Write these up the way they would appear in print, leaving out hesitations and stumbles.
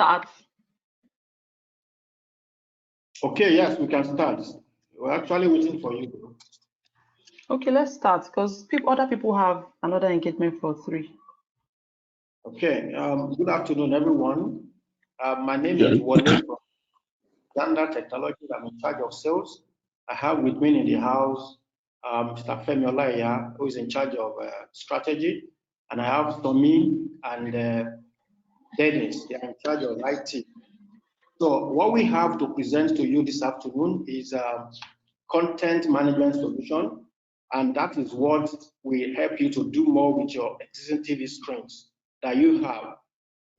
start? Okay, yes, we can start. We're actually waiting for you. Okay, let's start because other people have another engagement for 3. Okay, good afternoon, everyone. My name is Wale from Xandadeck Technology. I'm in charge of sales. I have with me in the house Mr. Femi Olaya, who is in charge of strategy, and I have Tommy and Dennis. They are in charge of IT. So what we have to present to you this afternoon is content management solution, and that is what will help you to do more with your existing TV screens that you have.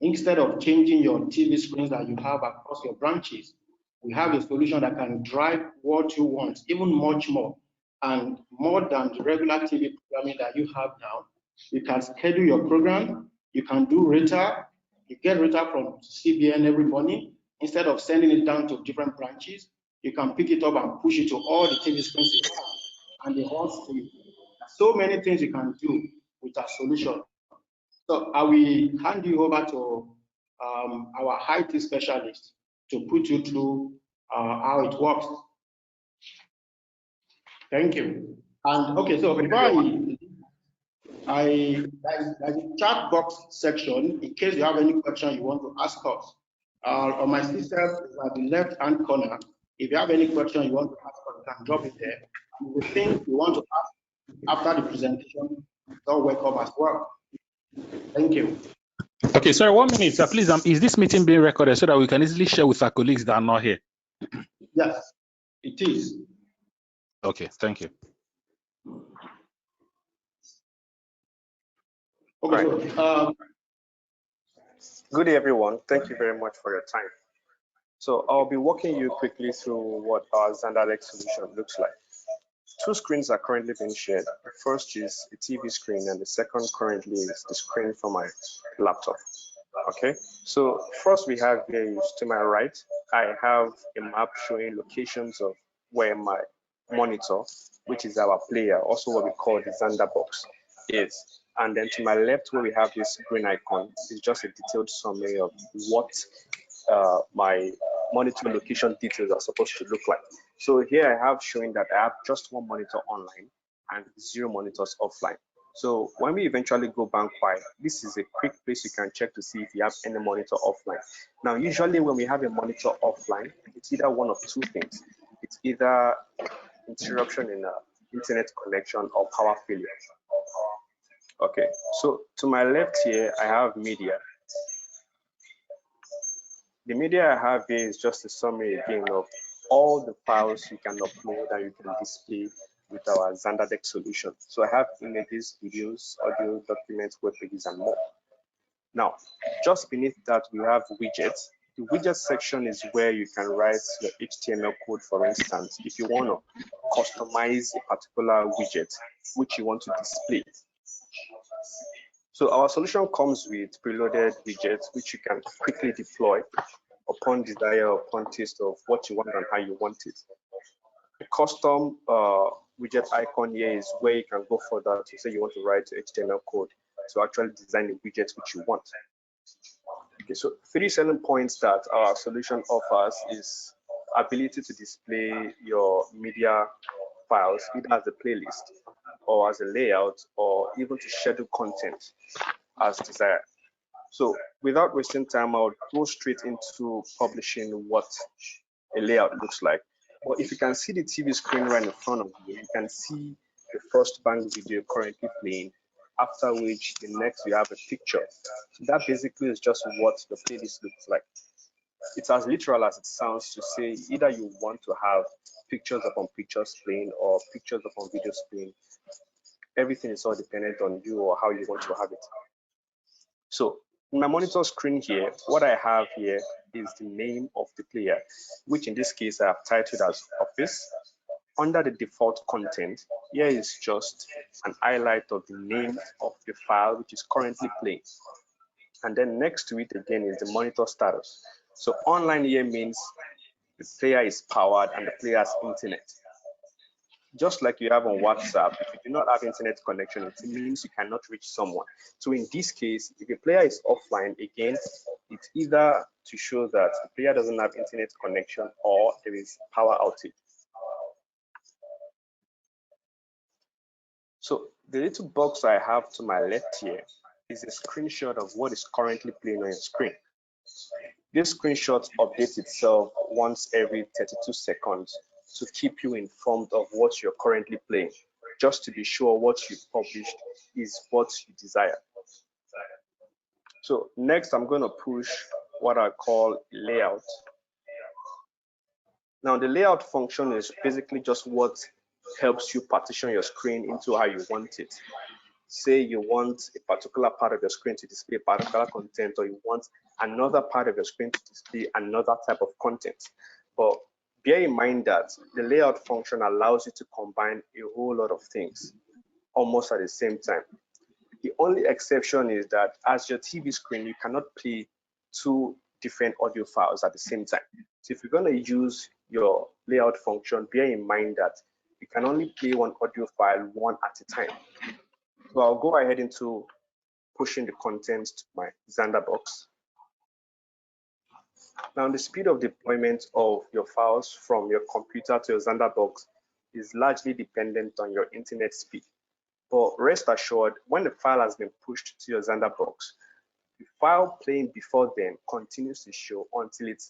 Instead of changing your TV screens that you have across your branches, we have a solution that can drive what you want, even much more, and more than the regular TV programming that you have now. You can schedule your program, you can do rata, you get rata from CBN every morning. Instead of sending it down to different branches, you can pick it up and push it to all the TV screens you have and the whole street. So many things you can do with our solution. So I will hand you over to our IT specialist to put you through how it works. Thank you. And okay, so before there's a chat box section in case you have any question you want to ask us. On my system at the left-hand corner, if you have any question you want to ask us, you can drop it there. And the thing you want to ask after the presentation, you're welcome as well. Thank you. Okay, sorry, 1 minute, sir. Please, is this meeting being recorded so that we can easily share with our colleagues that are not here? Yes, it is. Okay, thank you. Okay. Right. Good day, everyone. Thank you very much for your time. So I'll be walking you quickly through what our Xandadeck solution looks like. 2 screens are currently being shared. The first is a TV screen, and the second currently is the screen for my laptop. Okay, so first we have here is to my right, I have a map showing locations of where my monitor, which is our player, also what we call the Xandadeck box, is. And then to my left, where we have this green icon, is just a detailed summary of what my monitor location details are supposed to look like. So here I have showing that I have just 1 monitor online and 0 monitors offline. So when we eventually go bank-wide, this is a quick place you can check to see if you have any monitor offline. Now, usually when we have a monitor offline, it's either one of 2 things. It's either interruption in internet connection or power failure. Okay, so to my left here, I have media. The media I have here is just a summary again of all the files you can upload and you can display with our Xandadeck solution. So I have images, videos, audio, documents, web pages, and more. Now, just beneath that, we have widgets. The widget section is where you can write your HTML code, for instance, if you want to customize a particular widget which you want to display. So our solution comes with preloaded widgets which you can quickly deploy upon desire, upon taste of what you want and how you want it. The custom widget icon here is where you can go further to say you want to write HTML code to actually design the widgets which you want. Okay, so 3 selling points that our solution offers is ability to display your media files either as a playlist or as a layout or even to schedule content as desired. So without wasting time, I would go straight into publishing what a layout looks like. But if you can see the TV screen right in front of you, you can see the first bank video currently playing, after which the next you have a picture. So that basically is just what the playlist looks like. It's as literal as it sounds to say either you want to have pictures upon pictures playing or pictures upon videos playing. Everything is all dependent on you or how you want to have it. So in my monitor screen here, what I have here is the name of the player, which in this case I have titled as Office. Under the default content, here is just an highlight of the name of the file which is currently playing. And then next to it again is the monitor status. So online here means the player is powered and the player has internet. Just like you have on WhatsApp, if you do not have internet connection, it means you cannot reach someone. So in this case, if a player is offline, again, it's either to show that the player doesn't have internet connection or there is power outage. So the little box I have to my left here is a screenshot of what is currently playing on your screen. This screenshot updates itself once every 32 seconds to keep you informed of what you're currently playing, just to be sure what you published is what you desire. So next, I'm going to push what I call layout. Now, the layout function is basically just what helps you partition your screen into how you want it. Say you want a particular part of your screen to display particular content, or you want another part of your screen to display another type of content. But bear in mind that the layout function allows you to combine a whole lot of things almost at the same time. The only exception is that as your TV screen, you cannot play two different audio files at the same time. So if you're going to use your layout function, bear in mind that you can only play one audio file one at a time. So I'll go ahead into pushing the contents to my Xandabox. Now, the speed of deployment of your files from your computer to your Xandabox is largely dependent on your internet speed. But rest assured, when the file has been pushed to your Xandabox, the file playing before then continues to show until it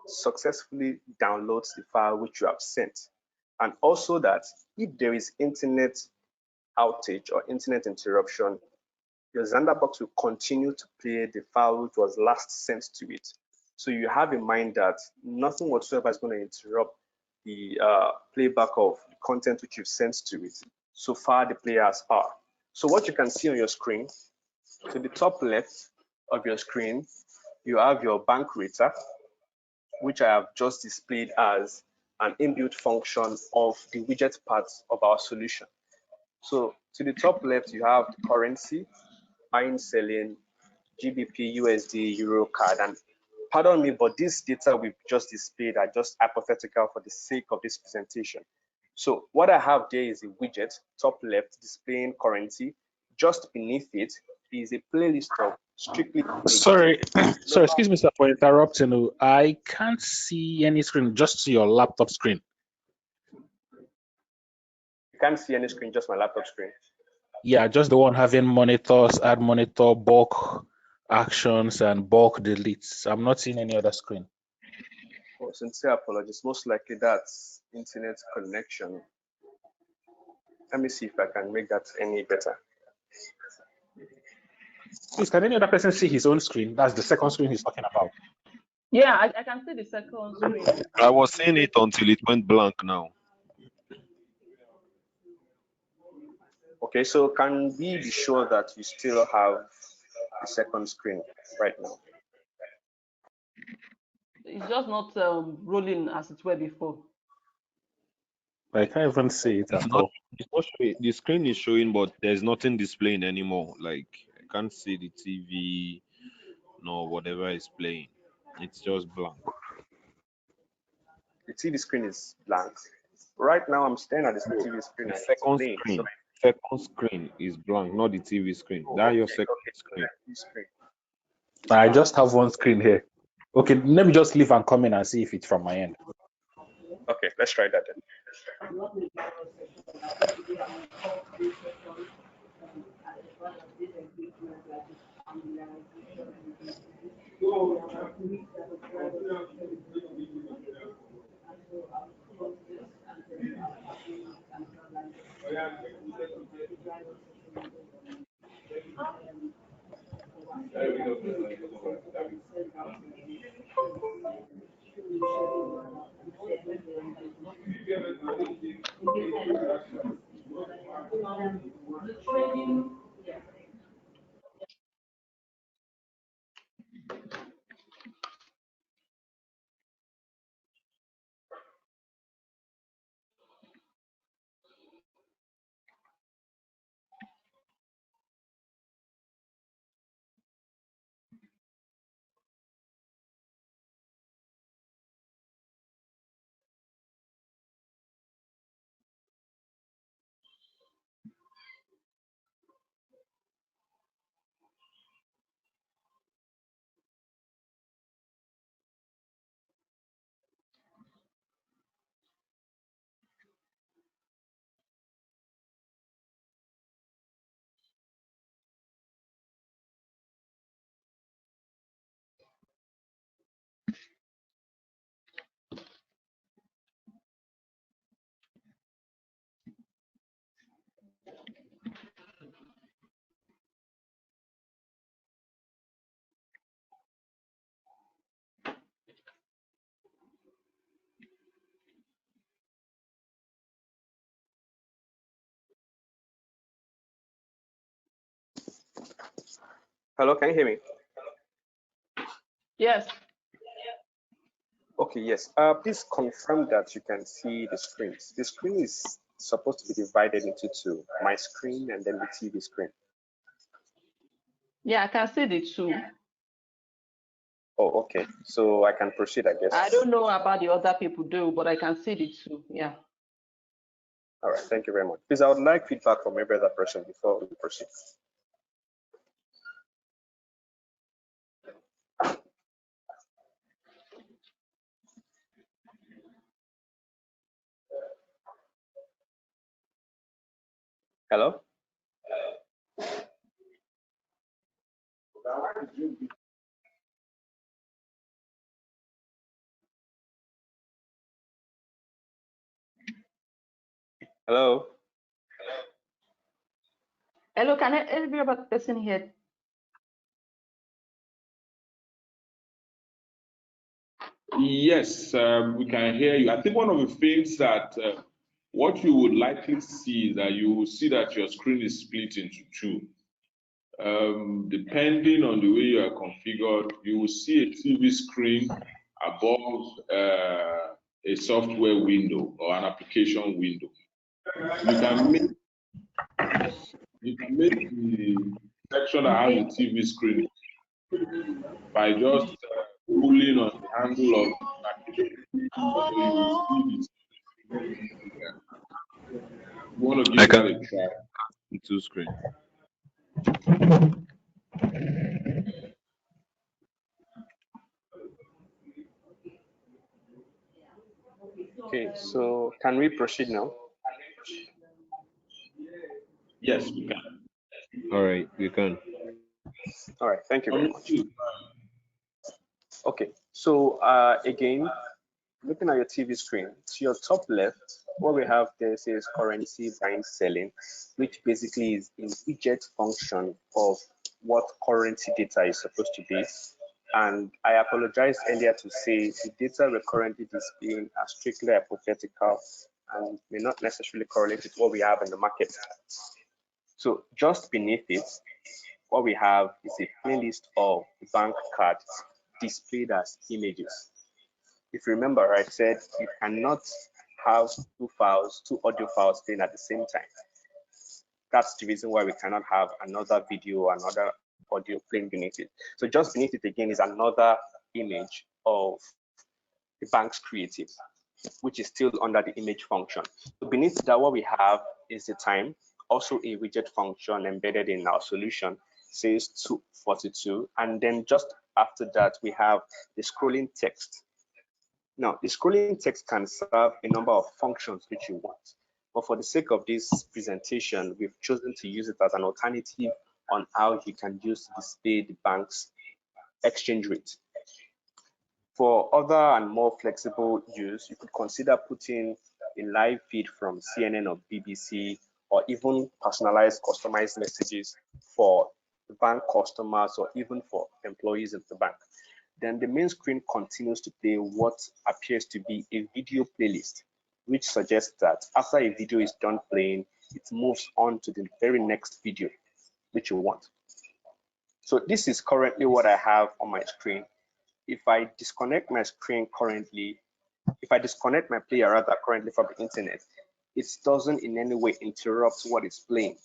successfully downloads the file which you have sent. And also that if there is internet outage or internet interruption, your Xandabox will continue to play the file which was last sent to it. So you have in mind that nothing whatsoever is going to interrupt the playback of the content which you've sent to it. So far, the player has power. So what you can see on your screen, to the top left of your screen, you have your bank rater, which I have just displayed as an inbuilt function of the widget part of our solution. So to the top left, you have the currency, buying, selling, GBP, USD, Euro card. And pardon me, but this data we've just displayed are just hypothetical for the sake of this presentation. So what I have there is a widget, top left, displaying currency. Just beneath it is a playlist of strictly. Sorry, sorry, excuse me, sir, for interrupting. I can't see any screen, just your laptop screen. You can't see any screen, just my laptop screen. Yeah, just the one having monitors, add monitor, bulk actions, and bulk deletes. I'm not seeing any other screen. Oh, sincere apologies. Most likely that's internet connection. Let me see if I can make that any better. Please, can any other person see his own screen? That's the second screen he's talking about. Yeah, I can see the second screen. I was seeing it until it went blank now. Okay, so can we be sure that you still have the second screen right now? It's just not rolling as it were before. I can't even see it It's at not, all. it's not showing. The screen is showing, but there's nothing displaying anymore. Like I can't see the TV, no whatever is playing. It's just blank. The TV screen is blank. Right now, I'm staring at the TV screen The and it's second playing. screen is blank, not the TV screen. That's your second screen. I just have one screen here. Okay, let me just leave and come in and see if it's from my end. Okay, let's try that then. Hello, can you hear me? Yes. Okay, yes. Please confirm that you can see the screens. The screen is supposed to be divided into two, my screen and then the TV screen. Yeah, I can see the two. Oh, okay. So I can proceed, I guess. I don't know about the other people do, but I can see the two. Yeah. All right, thank you very much. Please, I would like feedback from every other person before we proceed. Hello? Hello? Hello, can every other person hear? Yes, we can hear you. I think one of the things that what you would likely see is that you will see that your screen is split into two. Depending on the way you are configured, you will see a TV screen above a software window or an application window. You can make the section that has a TV screen by just pulling on the handle of the application. So you will see this. You want to give that a try. Two screen. Okay, so can we proceed now? Yes, we can. All right, we can. All right, thank you very much. Honestly, Okay, so again, looking at your TV screen, to your top left, what we have there says currency buying selling, which basically is a widget function of what currency data is supposed to be. And I apologized earlier to say the data we're currently displaying are strictly hypothetical and may not necessarily correlate with what we have in the market. So just beneath it, what we have is a playlist of bank cards displayed as images. If you remember, I said you cannot have two audio files playing at the same time. That's the reason why we cannot have another video, another audio playing beneath it. So just beneath it again is another image of the bank's creative, which is still under the image function. So beneath that, what we have is the time, also a widget function embedded in our solution, says 2:42, and then just after that we have the scrolling text. Now, the scrolling text can serve a number of functions which you want, but for the sake of this presentation, we've chosen to use it as an alternative on how you can use to display the bank's exchange rate. For other and more flexible use, you could consider putting a live feed from CNN or BBC, or even personalized, customized messages for the bank customers or even for employees of the bank. Then the main screen continues to play what appears to be a video playlist, which suggests that after a video is done playing, it moves on to the very next video, which you want. So this is currently what I have on my screen. If I disconnect my screen currently, if I disconnect my player rather currently from the internet, it doesn't in any way interrupt what is playing.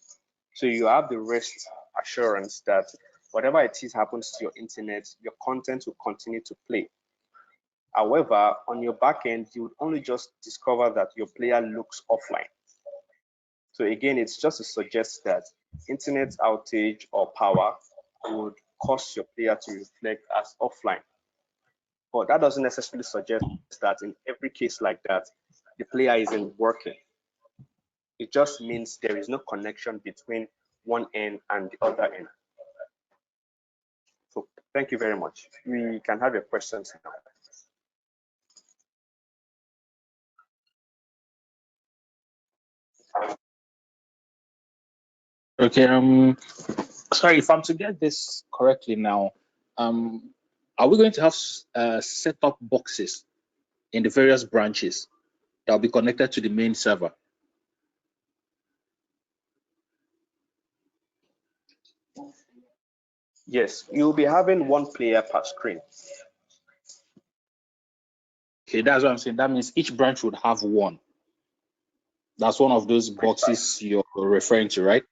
So you have the rest assurance that whatever it is happens to your internet, your content will continue to play. However, on your back end, you would only just discover that your player looks offline. So again, it's just to suggest that internet outage or power would cause your player to reflect as offline. But that doesn't necessarily suggest that in every case like that, the player isn't working. It just means there is no connection between one end and the other end. So thank you very much. We can have your questions now. Okay, sorry, if I'm to get this correctly now, are we going to have set-top boxes in the various branches that will be connected to the main server? Yes, you'll be having one player per screen. Okay, that's what I'm saying. That means each branch would have one. That's one of those boxes you're referring to, right?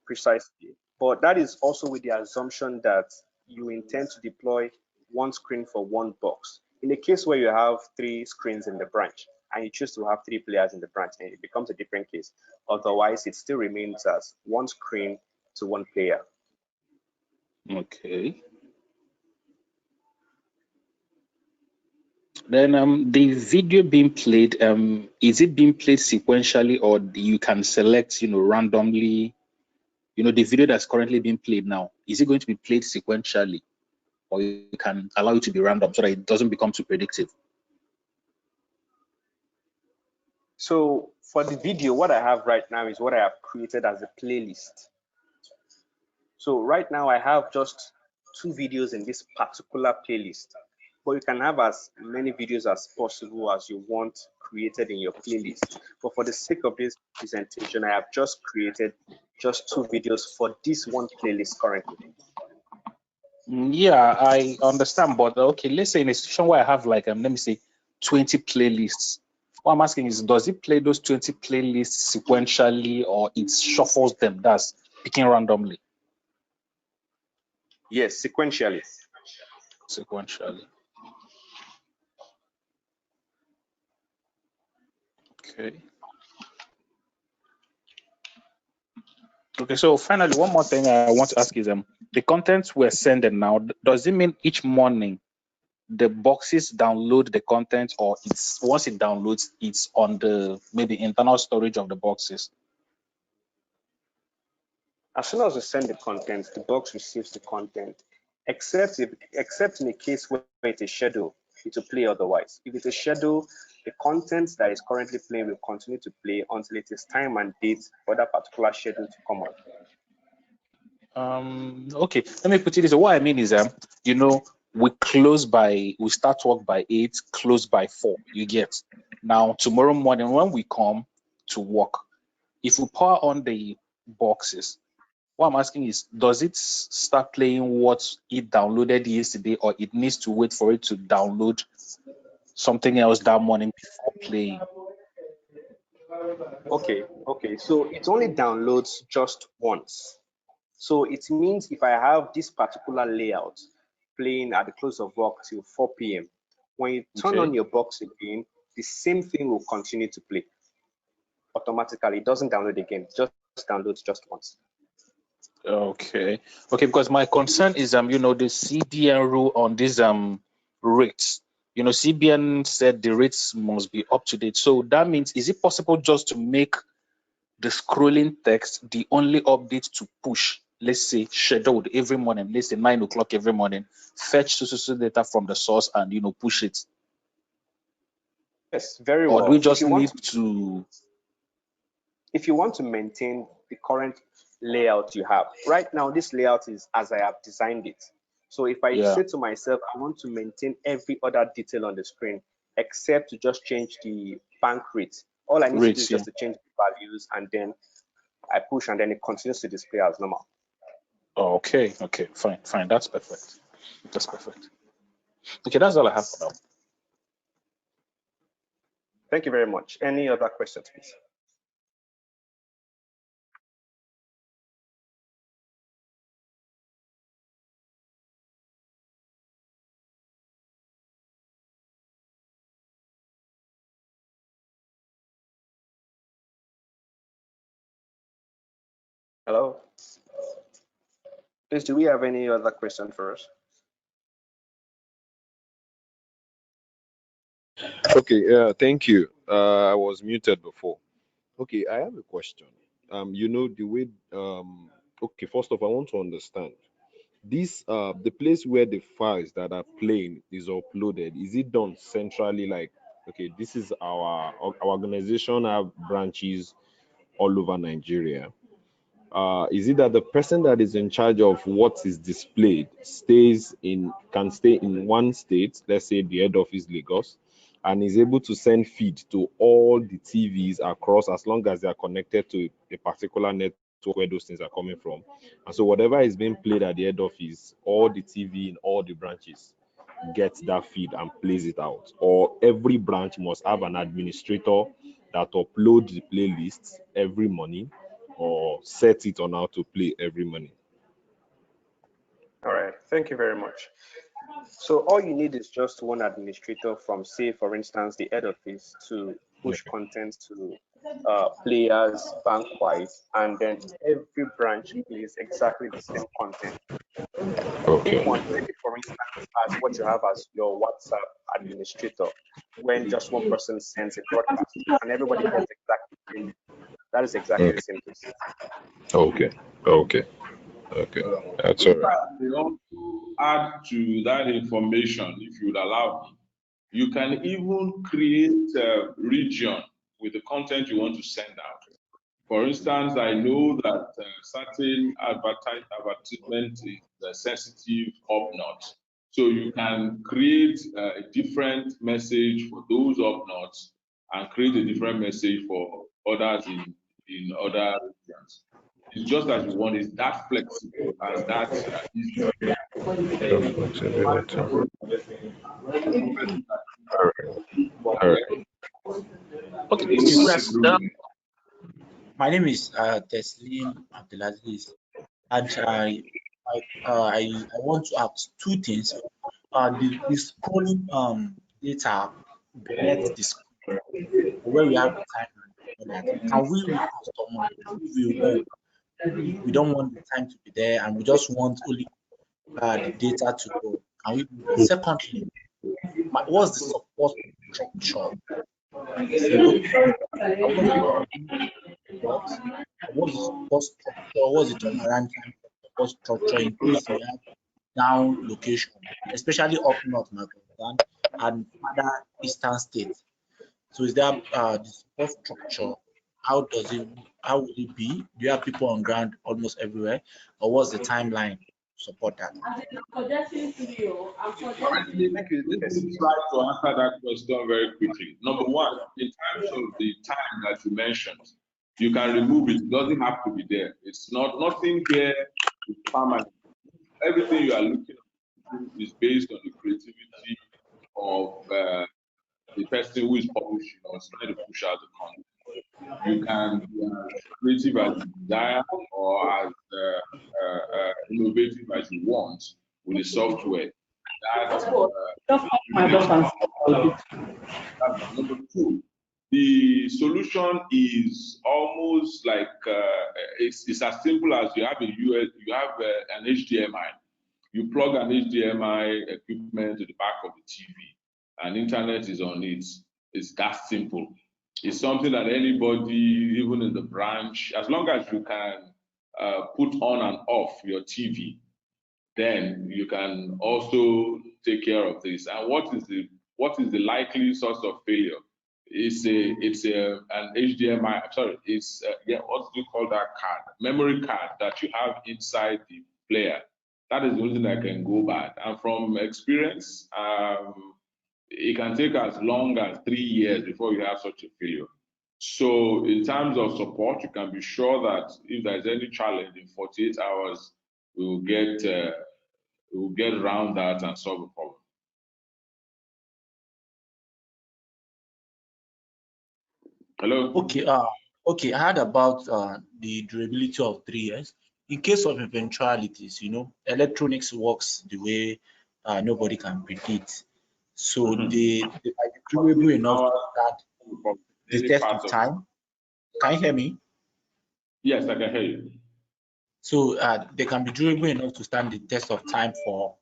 Precisely. But that is also with the assumption that you intend to deploy one screen for one box. In a case where you have 3 screens in the branch and you choose to have 3 players in the branch, then it becomes a different case. Otherwise, it still remains as one screen to one player. Okay. Then the video being played, is it being played sequentially, or you can select, randomly, the video that's currently being played now, is it going to be played sequentially, or you can allow it to be random so that it doesn't become too predictive? So for the video, what I have right now is what I have created as a playlist. So right now I have just 2 videos in this particular playlist, but you can have as many videos as possible as you want created in your playlist. But for the sake of this presentation, I have just created just 2 videos for this one playlist currently. Yeah, I understand, but okay, let's say in a situation where I have like let me say 20 playlists. What I'm asking is, does it play those 20 playlists sequentially, or it shuffles them? That's picking randomly. Yes, sequentially. Sequentially. Okay. Okay, so finally, one more thing I want to ask is the contents we're sending now, does it mean each morning the boxes download the content, or it's once it downloads, it's on the maybe internal storage of the boxes? As soon as you send the content, the box receives the content, except in a case where it's a schedule, it will play otherwise. If it's a schedule, the content that is currently playing will continue to play until it is time and date for that particular schedule to come on. Okay, let me put it this way. What I mean is we start work by 8, close by 4. You get. Now tomorrow morning when we come to work, if we power on the boxes, what I'm asking is, does it start playing what it downloaded yesterday, or it needs to wait for it to download something else that morning before playing? Okay, so it only downloads just once. So it means if I have this particular layout playing at the close of work till 4 p.m., when you turn on your box again, the same thing will continue to play automatically. It doesn't download again, it just downloads just once. Okay, because my concern is the CBN rule on these rates. CBN said the rates must be up to date. So that means, is it possible just to make the scrolling text the only update to push, let's say scheduled every morning, let's say 9 o'clock every morning, fetch so data from the source and push it? Yes, very Or well. do we just need to? If you want to maintain the current layout you have right now, this layout is as I have designed it. So if I say to myself, I want to maintain every other detail on the screen except to just change the bank rate, all I need to do is just to change the values, and then I push, and then it continues to display as normal. Okay, fine. That's perfect. Okay, that's all I have for now. Thank you very much. Any other questions, please? Hello? Please, do we have any other question for us? Okay, thank you. I was muted before. Okay, I have a question. The way okay, first off, I want to understand this the place where the files that are playing is uploaded, is it done centrally? Like, okay, this is our organization have branches all over Nigeria. Is it that the person that is in charge of what is displayed can stay in one state, let's say the head office Lagos, and is able to send feed to all the TVs across as long as they are connected to a particular network? where those things are coming from. And so whatever is being played at the head office, all the TV in all the branches gets that feed and plays it out. Or every branch must have an administrator that uploads the playlists every morning or set it on how to play every morning. All right, thank you very much. So all you need is just one administrator from, say, for instance, the head office to push content to players bank-wise, and then every branch plays exactly the same content. Okay. Pick one, take it for instance as what you have as your WhatsApp administrator, when just one person sends a broadcast and everybody gets exactly the same. That is exactly the same thing. Okay. Okay. Okay. That's all right. They also add to that information, if you would allow me. You can even create a region with the content you want to send out. For instance, I know that certain advertisement is sensitive up north. So you can create a different message for those up north and create a different message for others in other regions. It's just that you want is that flexible and that easy. All right. Okay, my name is Teslim Abdulaziz, and I want to ask two things. The scrolling data beneath the screen, where we have the time and all that. Can we customize if we don't want the time to be there and we just want only the data to go? Can we do that? Secondly, what's the support structure? Say, okay, I want to support. What's the support structure? What's the turnaround time for support structure in case we have down location, especially up north, my concern, and other eastern states? So is there the support structure? How will it be? Do you have people on ground almost everywhere? Or what's the timeline to support that? Thank you. Let me try to answer that question very quickly. Number one, in terms of the time that you mentioned, you can remove it. It doesn't have to be there. It's not, nothing here is permanent. Everything you are looking at is based on the creativity of the person who is publishing or is trying to push out the content. You can be as creative as you desire or as innovative as you want with the software. That's number two. The solution is almost like it's as simple as you have you have an HDMI. You plug an HDMI equipment to the back of the TV, and internet is on it. It's that simple. It's something that anybody, even in the branch, as long as you can put on and off your TV, then you can also take care of this. And what is the likely source of failure? It's an HDMI. Sorry, it's what do you call that card? Memory card that you have inside the player. That is the only thing that can go bad. And from experience, it can take as long as 3 years before you have such a failure. So in terms of support, you can be sure that if there's any challenge in 48 hours, we will get around that and solve the problem. Hello? Okay, I heard about the durability of 3 years. In case of eventualities, electronics works the way nobody can predict. So they might be durable enough to stand the test of time. Can you hear me? Yes, I can hear you. So they can be durable enough to stand the test of time for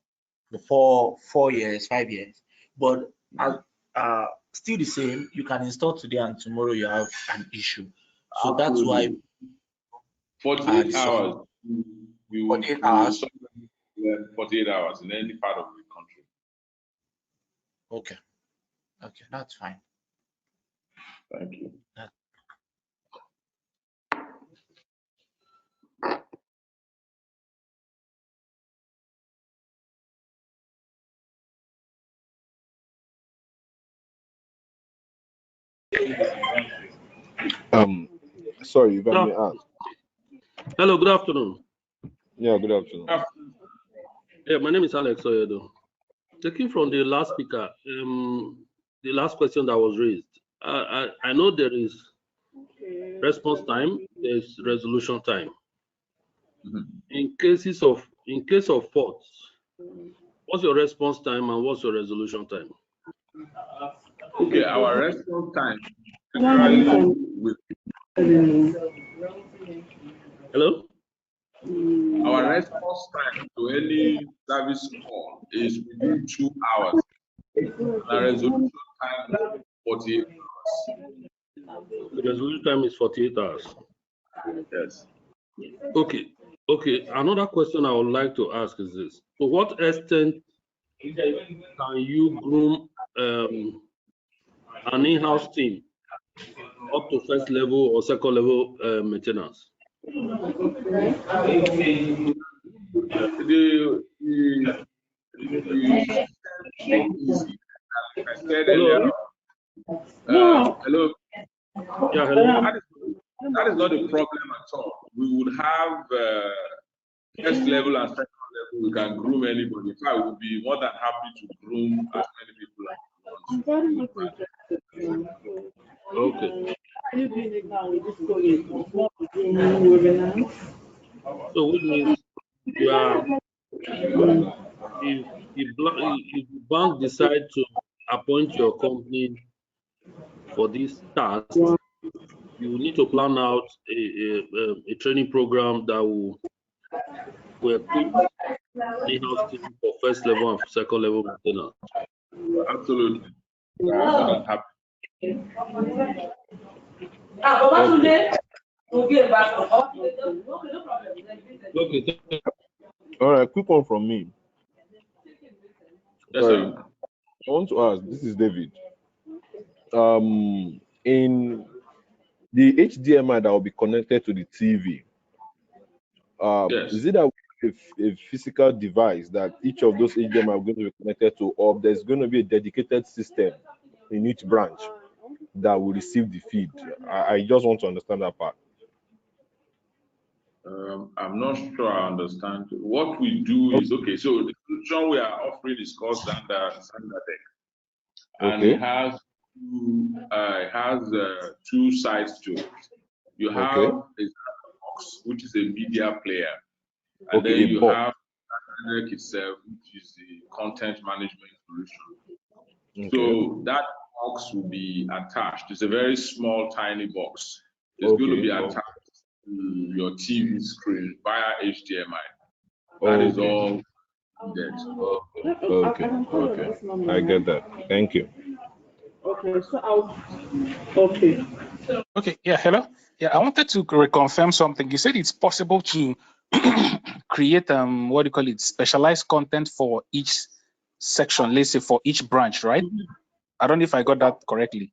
4 years, 5 years. But still the same, you can install today and tomorrow you have an issue. So that's why 48 hours. We will 48 hours. 48 hours in any part of the country. Okay, that's fine. Thank you. Sorry, if I may ask. Hello, good afternoon. Yeah, good afternoon. Yeah, my name is Alex Oyedo. Taking from the last speaker, the last question that was raised, I know there is response time, there's resolution time. In case of faults, what's your response time and what's your resolution time? Okay, our response time generally with Hello? our response time to any service call is within 2 hours. Our resolution time is 48 hours. The resolution time is 48 hours. Yes. Okay. Okay. Another question I would like to ask is this: to what extent can you groom an in-house team up to first level or second level maintenance? Easy. I said Hello? earlier. Hello. Yeah, hello. That is not a problem at all. We would have first level and second level. We can groom anybody. In fact, we'll be more than happy to groom as many people as we want. Okay. So which means you are, if the bank decide to appoint your company for this task, you need to plan out a training program that will equip in-house team for first level and second level maintenance. Absolutely. More than happy. Okay. All right, quick one from me. Yes, Sorry, sir. I want to ask. This is David. In the HDMI that will be connected to the TV, Yes. is it that a physical device that each of those HDMI are going to be connected to, or there's going to be a dedicated system in each branch that will receive the feed? I just want to understand that part. I'm not sure I understand. What we do is, okay, so the solution we are offering is called Xandadeck. And Okay. it has two sides to it. You have Okay. a box, which is a media player. And Okay, then a you box. have Xandadeck itself, which is the content management solution. Okay. So that box will be attached. It's a very small, tiny box. It's going to be attached to your TV screen via HDMI. That is all needed. Okay. I get that. Thank you. Okay, so okay. Okay, yeah, hello. Yeah, I wanted to reconfirm something. You said it's possible to create what do you call it, specialized content for each section, let's say for each branch, right? I don't know if I got that correctly.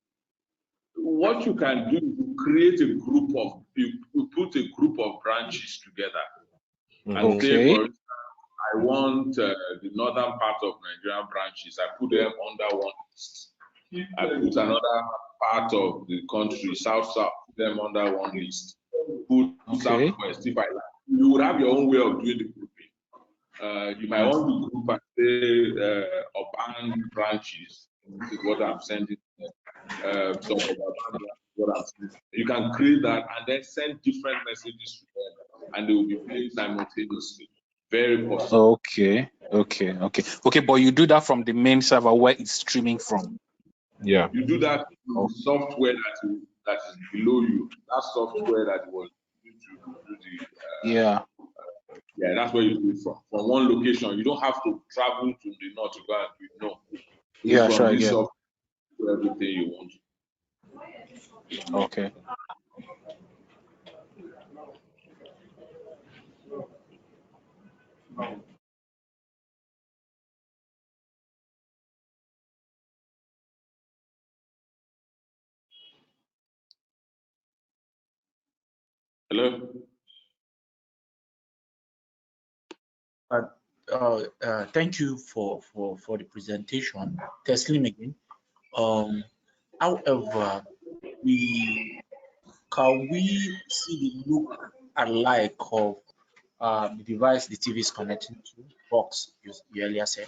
What you can do is create a group of, you put a group of branches together and say, for instance, I want the northern part of Nigerian branches. I put them under one list. I put another part of the country, south, put them under one list. Put southwest. If I like, you would have your own way of doing the grouping. You might want to group and say urban branches. This is what I'm sending. You can create that and then send different messages to them, and they will be playing simultaneously. Very possible. Okay. But you do that from the main server where it's streaming from. Yeah. You do that with software that is below you. That software that was used to do the yeah, that's where you do it from. From one location. You don't have to travel to the north to go and do it. No. Yeah, from sure, I this get it. software, everything you want. Okay. Hello? Thank you for the presentation, Teslim again. However, can we see the look alike of the device the TV is connecting to, box you earlier said.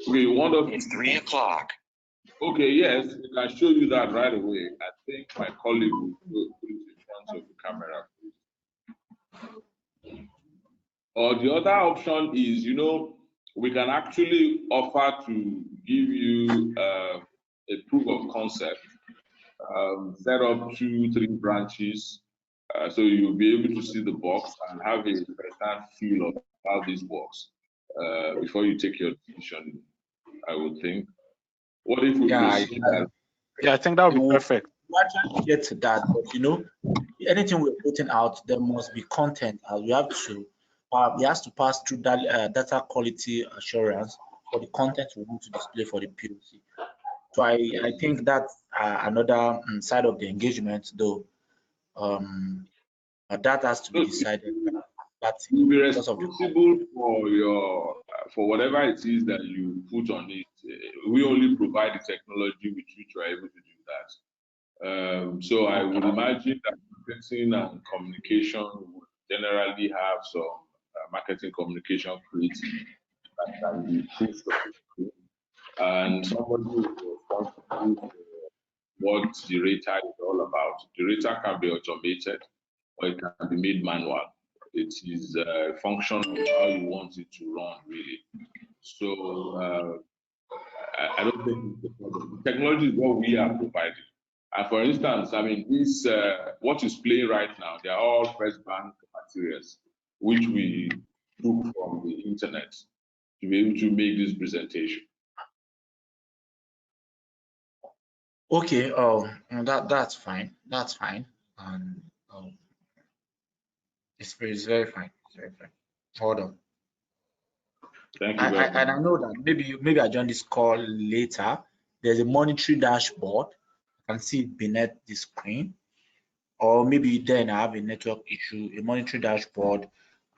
Okay, you want us It's 3 o'clock. Okay, yes, we can show you that right away. I think my colleague will put it in front of the camera. Or the other option is, we can actually offer to give you a proof of concept, set up 2-3 branches, so you'll be able to see the box and have a better feel of how this works before you take your decision, I would think. What if we proceed? I think that would be perfect. We actually get to that, but anything we're putting out, there must be content. We have to, it has to pass through that data quality assurance for the content we want to display for the POC. So I think that's another side of the engagement, though. That has to be decided. That's You'll be because of the responsible for whatever it is that you put on it. We only provide the technology with which you are able to do that. So I would imagine that marketing and communication would generally have some marketing communication creative that can be pushed on the screen. And somebody who is responsible for what the rater is all about. The rater can be automated or it can be made manual. It is a function of how you want it to run, really. So I don't think it's a problem. The technology is what we are providing. And for instance, I mean, this what is playing right now, they are all first bank materials, which we took from the internet to be able to make this presentation. Okay, that's fine. That's fine. And it's very fine. It's very fine. Hold on. Thank you very much. And I know that maybe I join this call later. There's a monetary dashboard. I can see it beneath the screen. Or maybe then I have a network issue, a monetary dashboard.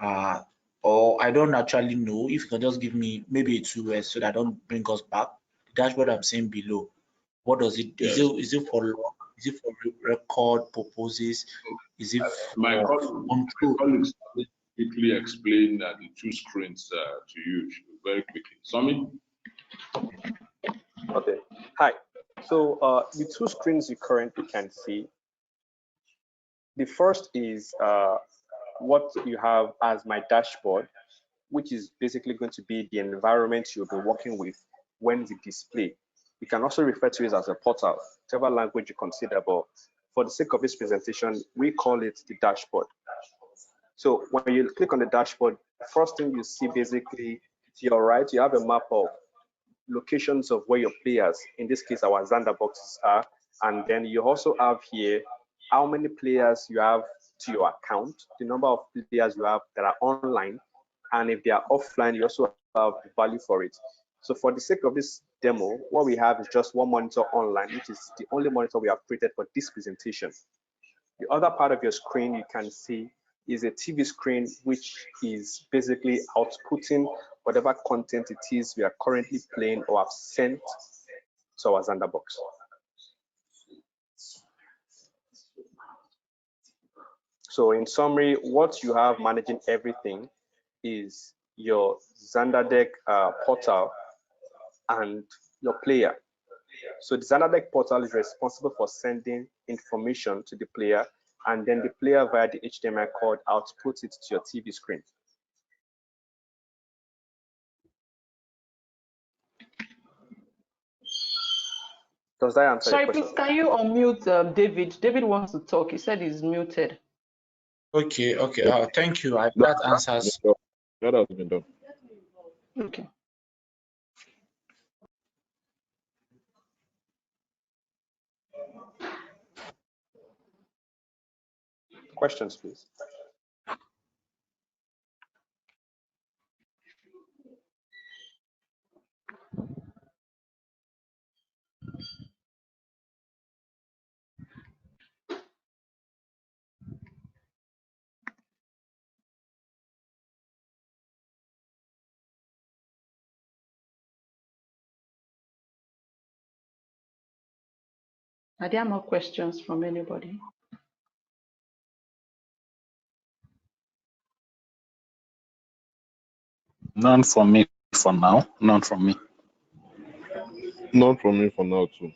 Or I don't actually know. If you can just give me maybe a 2S so that I don't bring us back. The dashboard I'm seeing below. What does it do? Yes. Is it for log? Is it for record purposes? Is it my for colleagues quickly explain the 2 screens to you very quickly. Sami? Okay. Hi. So the 2 screens you currently can see. The first is what you have as my dashboard, which is basically going to be the environment you'll be working with when we display. You can also refer to it as a portal, whichever language you consider, but for the sake of this presentation, we call it the dashboard. So when you click on the dashboard, the first thing you see basically to your right, you have a map of locations of where your players, in this case our Xandadeck boxes are, and then you also have here how many players you have to your account, the number of players you have that are online, and if they are offline, you also have the value for it. So for the sake of this demo, what we have is just one monitor online, which is the only monitor we have created for this presentation. The other part of your screen you can see is a TV screen, which is basically outputting whatever content it is we are currently playing or have sent to our Xandadeck box. So in summary, what you have managing everything is your Xandadeck portal and your player. So the Xandadeck portal is responsible for sending information to the player, and then the player via the HDMI cord outputs it to your TV screen. Does that answer your Sorry, question? please, can you unmute David? David wants to talk. He said he's muted. Okay. Thank you. That answers. That has been done. Okay. Questions, please. Are there more questions from anybody? None from me for now. None from me. None from me for now too.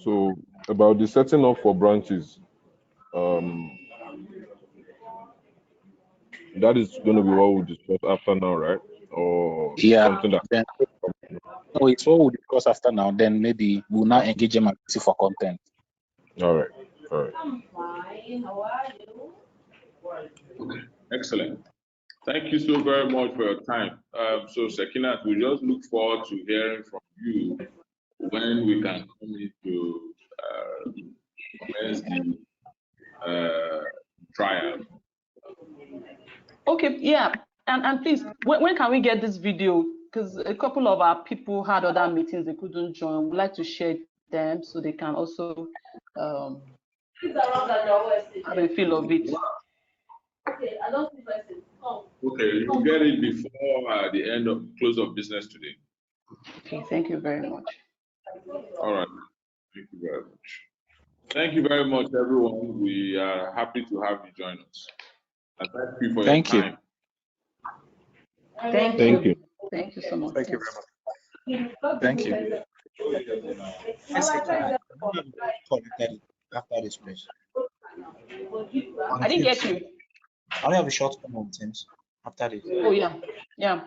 So about the setting up for branches, that is going to be what we'll discuss after now, right? Or Yeah. something that. Then, no, it's what we'll discuss after now. Then maybe we'll now engage them and see for content. All right. All right. Okay, excellent. Thank you so very much for your time. So Sekinat, we just look forward to hearing from you when we can come into commence the trial. Okay, yeah. And please, when can we get this video? Because a couple of our people had other meetings, they couldn't join. We'd like to share them so they can also have a feel of it. Okay, you'll get it before the end of close of business today. Okay, thank you very much. All right, thank you very much. Thank you very much, everyone. We are happy to have you join us. And thank you for your time. Thank you. Thank you so much. Thank you very much. Thank you. After this, please. I didn't get you. I only have a short comment on Teams after this. Oh, yeah. Yeah.